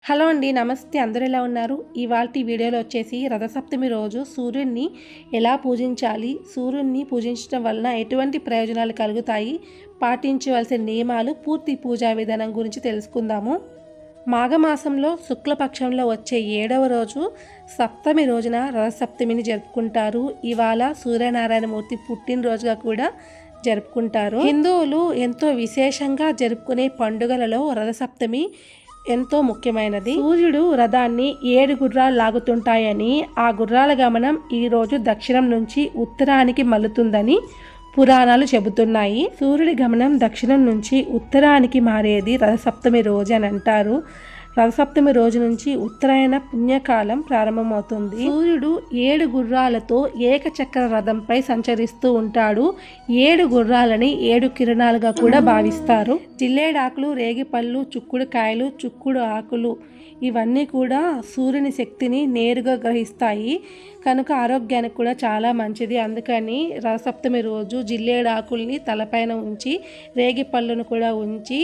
Hello అండి, నమస్తే. అందరూ ఎలా ఉన్నారు? ఇవాల్టి వీడియోలో వచ్చేసి రథసప్తమి రోజు సూర్యుడిని ఎలా పూజించాలి, సూర్యుడిని పూజించడం వలన ఎటువంటి ప్రయోజనాలు కలుగుతాయి, పాటించవలసిన నియమాలు, పూర్తి పూజా విధానం గురించి తెలుసుకుందాము. మాఘమాసంలో శుక్లపక్షంలో వచ్చే 7వ రోజు సప్తమి రోజున రథసప్తమిని జరుపుకుంటారు. ఇవాళ సూర్యనారాయణమూర్తి పుట్టినరోజుగా కూడా జరుపుకుంటారు. హిందువులు ఎంతో విశేషంగా జరుపుకునే పండుగలలో రథసప్తమి ఎంతో ముఖ్యమైనది. సూర్యుడు రథాన్ని 7 గుర్రాలు లాగుతుంటాయని, ఆ గుర్రాల గమనం ఈరోజు దక్షిణం నుంచి ఉత్తరానికి మల్లుతుందని పురాణాలు చెబుతున్నాయి. సూర్యుడి గమనం దక్షిణం నుంచి ఉత్తరానికి మారేది రథసప్తమి రోజు అని అంటారు. రథసప్తమి రోజు నుంచి ఉత్తరాయణ పుణ్యకాలం ప్రారంభమవుతుంది. సూర్యుడు 7 గుర్రాలతో ఏకచక్ర రథంపై సంచరిస్తూ ఉంటాడు. 7 గుర్రాలని 7 కిరణాలుగా కూడా భావిస్తారు. జిల్లేడాకులు, రేగిపళ్ళు, చుక్కుడు కాయలు, చుక్కుడు ఆకులు ఇవన్నీ కూడా సూర్యుని శక్తిని నేరుగా గ్రహిస్తాయి కనుక ఆరోగ్యానికి కూడా చాలా మంచిది. అందుకని రథసప్తమి రోజు జిల్లేడాకుల్ని తలపైన ఉంచి, రేగిపళ్ళను కూడా ఉంచి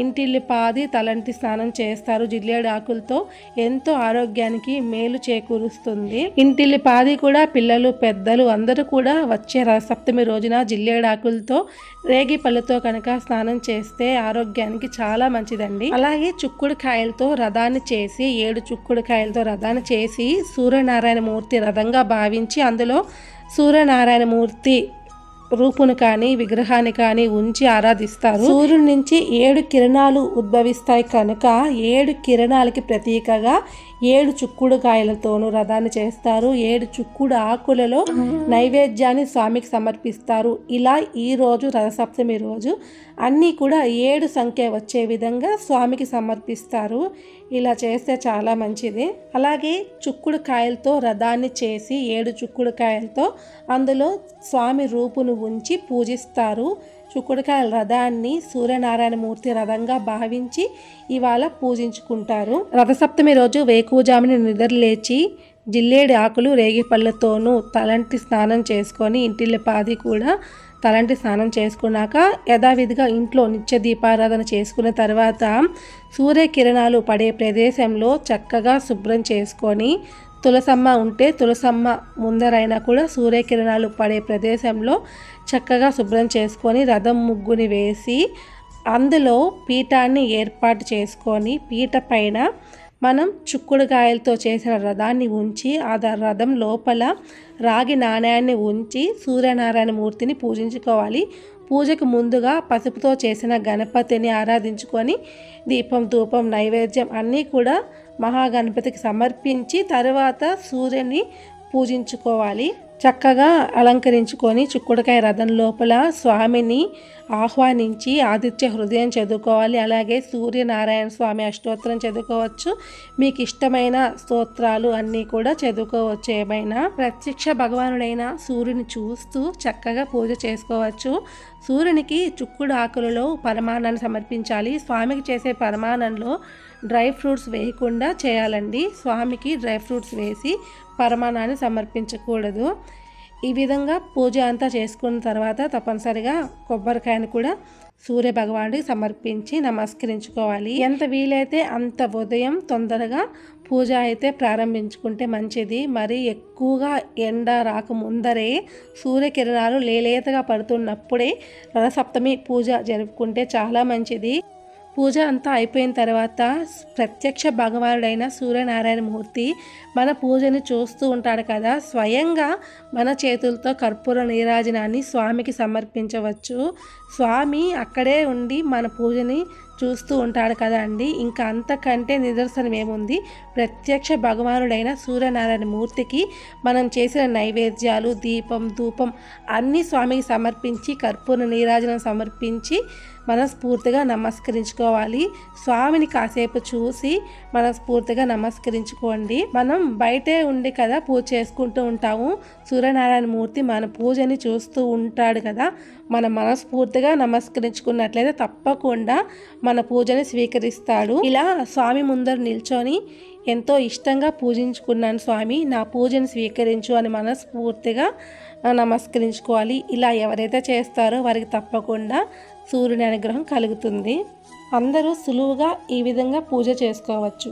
ఇంటిల్లి పాది తలంటి స్నానం చేస్తారు. జిల్లేడాకులతో ఎంతో ఆరోగ్యానికి మేలు చేకూరుస్తుంది. ఇంటిల్లి పాది కూడా పిల్లలు, పెద్దలు అందరూ కూడా వచ్చే రథసప్తమి రోజున జిల్లేడాకులతో, రేగిపళ్ళతో కనుక స్నానం చేస్తే ఆరోగ్యానికి చాలా మంచిదండి. అలాగే చుక్కుడు కాయలతో రథాన్ని చేసి 7 చుక్కుడు కాయలతో రథాన్ని చేసి సూర్యనారాయణమూర్తి రథంగా భావించి అందులో సూర్యనారాయణమూర్తి రూపును కానీ విగ్రహాన్ని కానీ ఉంచి ఆరాధిస్తారు. సూర్యుడి నుంచి 7 కిరణాలు ఉద్భవిస్తాయి కనుక 7 కిరణాలకి ప్రతీకగా 7 చుక్కుడు కాయలతోనూ రథాన్ని చేస్తారు. 7 చుక్కుడు ఆకులలో నైవేద్యాన్ని స్వామికి సమర్పిస్తారు. ఇలా ఈ రోజు రథసప్తమి రోజు అన్నీ కూడా 7 సంఖ్య వచ్చే విధంగా స్వామికి సమర్పిస్తారు. ఇలా చేస్తే చాలా మంచిది. అలాగే చుక్కుడు కాయలతో రథాన్ని చేసి 7 చుక్కుడు కాయలతో అందులో స్వామి రూపును ఉంచి పూజిస్తారు. చుక్కుడుకాయల రథాన్ని సూర్యనారాయణమూర్తి రథంగా భావించి ఇవాళ పూజించుకుంటారు. రథసప్తమి రోజు వేకువజామున నిద్రలేచి జిల్లేడి ఆకులు, రేగిపళ్ళతోనూ తలంటి స్నానం చేసుకొని ఇంటిల్లి పాది కూడా తలంటి స్నానం చేసుకున్నాక యథావిధిగా ఇంట్లో నిత్య దీపారాధన చేసుకున్న తర్వాత సూర్యకిరణాలు పడే ప్రదేశంలో చక్కగా శుభ్రం చేసుకొని, తులసమ్మ ఉంటే తులసమ్మ ముందరైనా కూడా సూర్యకిరణాలు పడే ప్రదేశంలో చక్కగా శుభ్రం చేసుకొని రథం ముగ్గుని వేసి అందులో పీఠాన్ని ఏర్పాటు చేసుకొని పీట పైన మనం చుక్కుడుకాయలతో చేసిన రథాన్ని ఉంచి ఆ రథం లోపల రాగి నాణ్యాన్ని ఉంచి సూర్యనారాయణమూర్తిని పూజించుకోవాలి. పూజకు ముందుగా పసుపుతో చేసిన గణపతిని ఆరాధించుకొని దీపం, ధూపం, నైవేద్యం అన్నీ కూడా మహాగణపతికి సమర్పించి తర్వాత సూర్యుని పూజించుకోవాలి. చక్కగా అలంకరించుకొని చుక్కుడుకాయ రథం లోపల స్వామిని ఆహ్వానించి ఆదిత్య హృదయం చదువుకోవాలి. అలాగే సూర్యనారాయణ స్వామి అష్టోత్తరం చదువుకోవచ్చు. మీకు ఇష్టమైన స్తోత్రాలు అన్నీ కూడా చదువుకోవచ్చు. ఏమైనా ప్రత్యక్ష భగవానుడైన సూర్యుని చూస్తూ చక్కగా పూజ చేసుకోవచ్చు. సూర్యునికి చుక్కుడు ఆకులలో పరమాన్నాన్ని సమర్పించాలి. స్వామికి చేసే పరమాన్నంలో డ్రై ఫ్రూట్స్ వేయకుండా చేయాలండి. స్వామికి డ్రై ఫ్రూట్స్ వేసి పరమాన్నాన్ని సమర్పించకూడదు. ఈ విధంగా పూజ అంతా చేసుకున్న తర్వాత తప్పనిసరిగా కొబ్బరికాయను కూడా సూర్య భగవానుడికి సమర్పించి నమస్కరించుకోవాలి. ఎంత వీలైతే అంత ఉదయం తొందరగా పూజ అయితే ప్రారంభించుకుంటే మంచిది. మరి ఎక్కువగా ఎండ రాకముందరే సూర్యకిరణాలు లేలేతగా పడుతున్నప్పుడే రథసప్తమి పూజ జరుపుకుంటే చాలా మంచిది. పూజ అంతా అయిపోయిన తర్వాత ప్రత్యక్ష భగవానుడైన సూర్యనారాయణమూర్తి మన పూజని చూస్తూ ఉంటాడు కదా, స్వయంగా మన చేతులతో కర్పూర నీరాజనాన్ని స్వామికి సమర్పించవచ్చు. స్వామి అక్కడే ఉండి మన పూజని చూస్తూ ఉంటాడు కదా అండి. ఇంకా అంతకంటే నిదర్శనం ఏముంది? ప్రత్యక్ష భగవానుడైన సూర్యనారాయణ మూర్తికి మనం చేసిన నైవేద్యాలు, దీపం, ధూపం అన్నీ స్వామికి సమర్పించి కర్పూర నీరాజనం సమర్పించి మనస్ఫూర్తిగా నమస్కరించుకోవాలి. స్వామిని కాసేపు చూసి మనస్ఫూర్తిగా నమస్కరించుకోండి. మనం బయటే ఉండి కదా పూజ చేసుకుంటూ ఉంటాము. సూర్యనారాయణ మూర్తి మన పూజని చూస్తూ ఉంటాడు కదా, మనం మనస్ఫూర్తిగా నమస్కరించుకున్నట్లయితే తప్పకుండా మన పూజని స్వీకరిస్తాడు. ఇలా స్వామి ముందర నిల్చొని ఎంతో ఇష్టంగా పూజించుకున్నాను స్వామి, నా పూజను స్వీకరించు అని మనస్ఫూర్తిగా నమస్కరించుకోవాలి. ఇలా ఎవరైతే చేస్తారో వారికి తప్పకుండా సూర్యుని అనుగ్రహం కలుగుతుంది. అందరూ సులువుగా ఈ విధంగా పూజ చేసుకోవచ్చు.